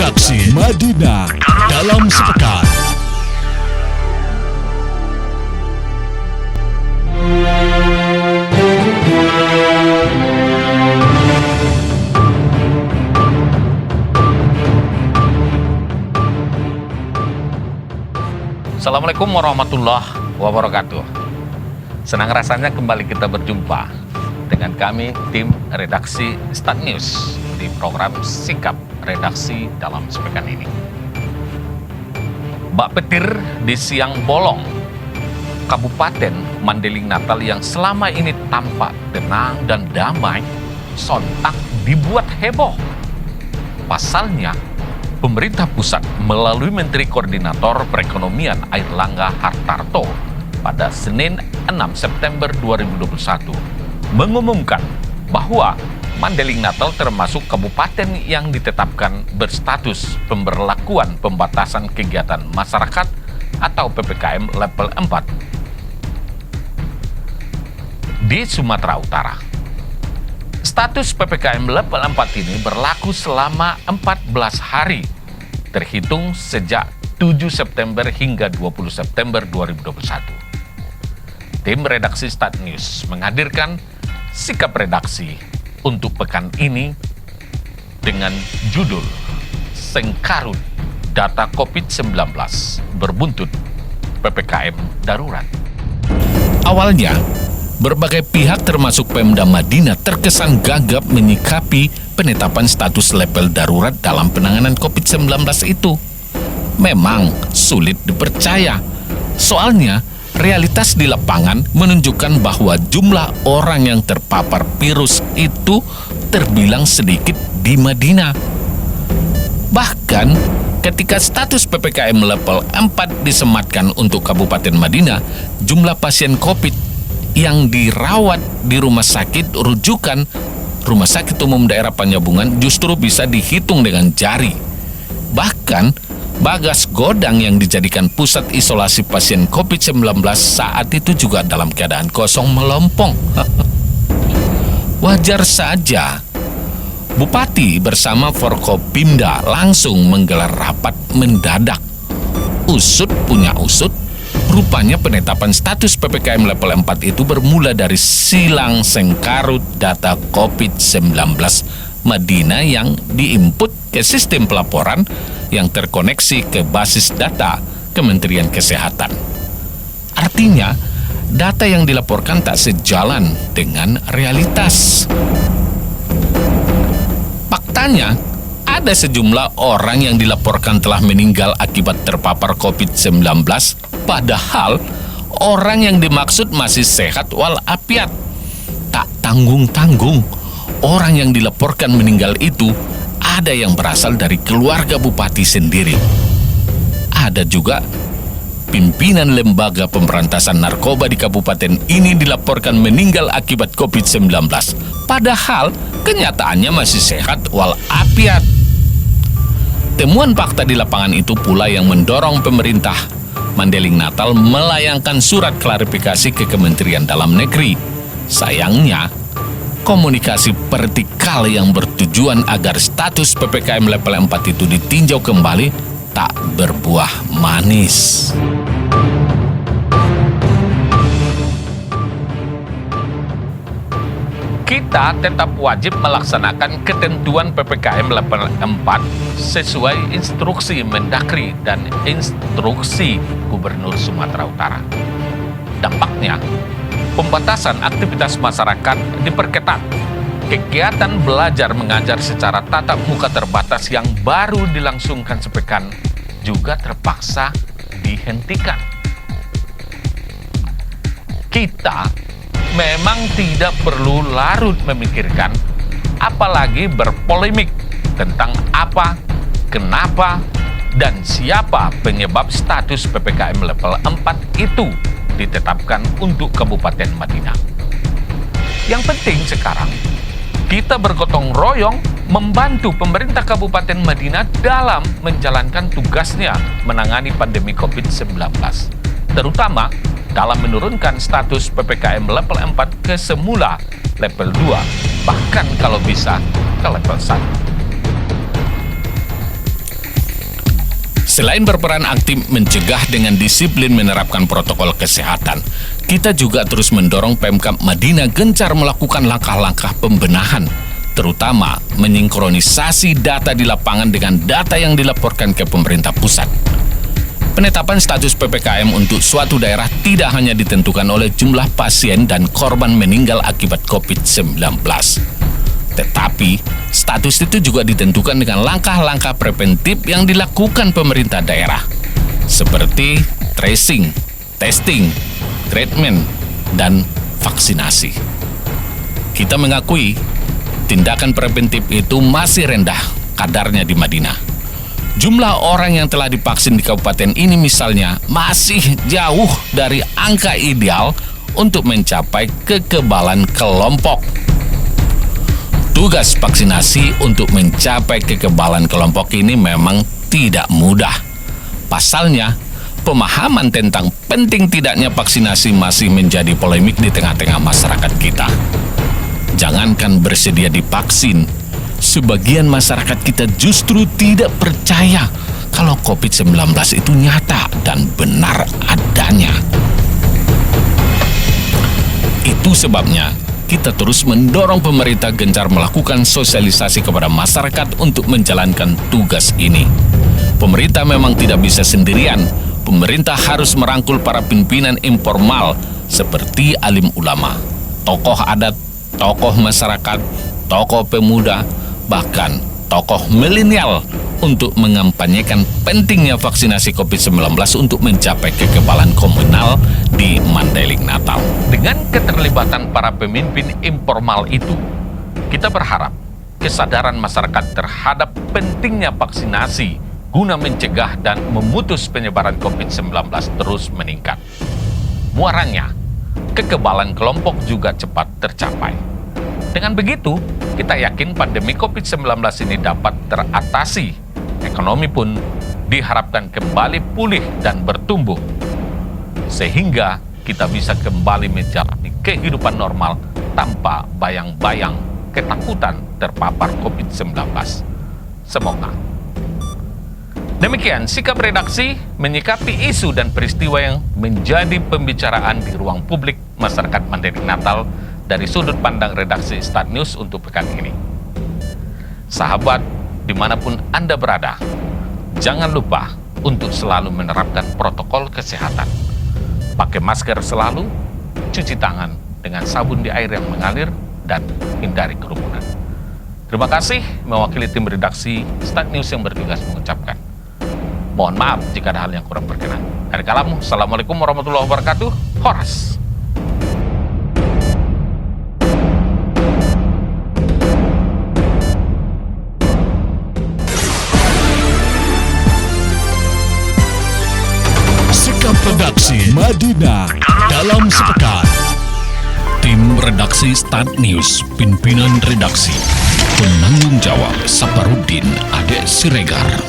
Redaksi Madinah dalam sepekan. Assalamualaikum warahmatullahi wabarakatuh. Senang rasanya kembali kita berjumpa dengan kami tim redaksi Start News di program Sikap Redaksi dalam sepekan ini. Bak petir di Siang Bolong, Kabupaten Mandailing Natal yang selama ini tampak tenang dan damai, sontak dibuat heboh. Pasalnya, pemerintah pusat melalui Menteri Koordinator Perekonomian Airlangga Hartarto pada Senin 6 September 2021 mengumumkan bahwa Mandailing Natal termasuk kabupaten yang ditetapkan berstatus pemberlakuan pembatasan kegiatan masyarakat atau PPKM level 4 di Sumatera Utara. Status PPKM level 4 ini berlaku selama 14 hari, terhitung sejak 7 September hingga 20 September 2021. Tim redaksi Start News menghadirkan sikap redaksi untuk pekan ini dengan judul Sengkarut Data COVID-19 Berbuntut PPKM Darurat. Awalnya, berbagai pihak termasuk Pemda Madinah terkesan gagap menyikapi penetapan status level darurat dalam penanganan COVID-19 itu. Memang sulit dipercaya. Soalnya, realitas di lapangan menunjukkan bahwa jumlah orang yang terpapar virus itu terbilang sedikit di Madinah. Bahkan, ketika status PPKM level 4 disematkan untuk Kabupaten Madinah, jumlah pasien COVID yang dirawat di rumah sakit rujukan Rumah Sakit Umum Daerah Panjabungan justru bisa dihitung dengan jari. Bahkan, Bagas Godang yang dijadikan pusat isolasi pasien COVID-19 saat itu juga dalam keadaan kosong melompong. Wajar saja. Bupati bersama Forkopimda langsung menggelar rapat mendadak. Usut punya usut, rupanya penetapan status PPKM level 4 itu bermula dari silang sengkarut data COVID-19 Madinah yang diinput ke sistem pelaporan yang terkoneksi ke basis data Kementerian Kesehatan. Artinya, data yang dilaporkan tak sejalan dengan realitas. Faktanya, ada sejumlah orang yang dilaporkan telah meninggal akibat terpapar COVID-19, padahal orang yang dimaksud masih sehat walafiat. Tak tanggung-tanggung, orang yang dilaporkan meninggal itu ada yang berasal dari keluarga bupati sendiri. Ada juga pimpinan lembaga pemberantasan narkoba di kabupaten ini dilaporkan meninggal akibat COVID-19, padahal kenyataannya masih sehat walafiat. Temuan fakta di lapangan itu pula yang mendorong pemerintah Mandailing Natal melayangkan surat klarifikasi ke Kementerian Dalam Negeri. Sayangnya, komunikasi vertikal yang bertujuan agar status PPKM level 4 itu ditinjau kembali tak berbuah manis. Kita tetap wajib melaksanakan ketentuan PPKM level 4 sesuai instruksi Mendagri dan instruksi Gubernur Sumatera Utara. Dampaknya, pembatasan aktivitas masyarakat diperketat. Kegiatan belajar mengajar secara tatap muka terbatas yang baru dilangsungkan sepekan juga terpaksa dihentikan. Kita memang tidak perlu larut memikirkan, apalagi berpolemik tentang apa, kenapa, dan siapa penyebab status PPKM level 4 itu ditetapkan untuk Kabupaten Madinah. Yang penting sekarang, kita bergotong royong membantu pemerintah Kabupaten Madinah dalam menjalankan tugasnya menangani pandemi COVID-19, terutama dalam menurunkan status PPKM level 4 ke semula level 2, bahkan kalau bisa ke level 1. Selain berperan aktif mencegah dengan disiplin menerapkan protokol kesehatan, kita juga terus mendorong Pemkab Madinah gencar melakukan langkah-langkah pembenahan, terutama mensinkronisasi data di lapangan dengan data yang dilaporkan ke pemerintah pusat. Penetapan status PPKM untuk suatu daerah tidak hanya ditentukan oleh jumlah pasien dan korban meninggal akibat COVID-19. Tetapi, status itu juga ditentukan dengan langkah-langkah preventif yang dilakukan pemerintah daerah, seperti tracing, testing, treatment, dan vaksinasi. Kita mengakui, tindakan preventif itu masih rendah kadarnya di Madinah. Jumlah orang yang telah divaksin di kabupaten ini misalnya masih jauh dari angka ideal untuk mencapai kekebalan kelompok. Tugas vaksinasi untuk mencapai kekebalan kelompok ini memang tidak mudah. Pasalnya, pemahaman tentang penting tidaknya vaksinasi masih menjadi polemik di tengah-tengah masyarakat kita. Jangankan bersedia divaksin, sebagian masyarakat kita justru tidak percaya kalau COVID-19 itu nyata dan benar adanya. Itu sebabnya kita terus mendorong pemerintah gencar melakukan sosialisasi kepada masyarakat untuk menjalankan tugas ini. Pemerintah memang tidak bisa sendirian. Pemerintah harus merangkul para pimpinan informal seperti alim ulama, tokoh adat, tokoh masyarakat, tokoh pemuda, bahkan tokoh milenial untuk mengampanyekan pentingnya vaksinasi COVID-19 untuk mencapai kekebalan komunal di Mandailing Natal. Dengan keterlibatan para pemimpin informal itu, kita berharap kesadaran masyarakat terhadap pentingnya vaksinasi guna mencegah dan memutus penyebaran COVID-19 terus meningkat. Muaranya, kekebalan kelompok juga cepat tercapai. Dengan begitu, kita yakin pandemi COVID-19 ini dapat teratasi. Ekonomi pun diharapkan kembali pulih dan bertumbuh, sehingga kita bisa kembali menjalani kehidupan normal tanpa bayang-bayang ketakutan terpapar COVID-19. Semoga. Demikian sikap redaksi menyikapi isu dan peristiwa yang menjadi pembicaraan di ruang publik masyarakat Mandailing Natal dari sudut pandang redaksi Start News untuk pekan ini. Sahabat, dimanapun Anda berada, jangan lupa untuk selalu menerapkan protokol kesehatan. Pakai masker selalu, cuci tangan dengan sabun di air yang mengalir, dan hindari kerumunan. Terima kasih, mewakili tim redaksi Start News yang bertugas mengucapkan. Mohon maaf jika ada hal yang kurang berkenan. Dari kalamu, Assalamualaikum warahmatullahi wabarakatuh. Horas. Sikap redaksi Madinah dalam sepekan. Tim redaksi Start News, pimpinan redaksi, penanggung jawab Saparudin Ade Siregar.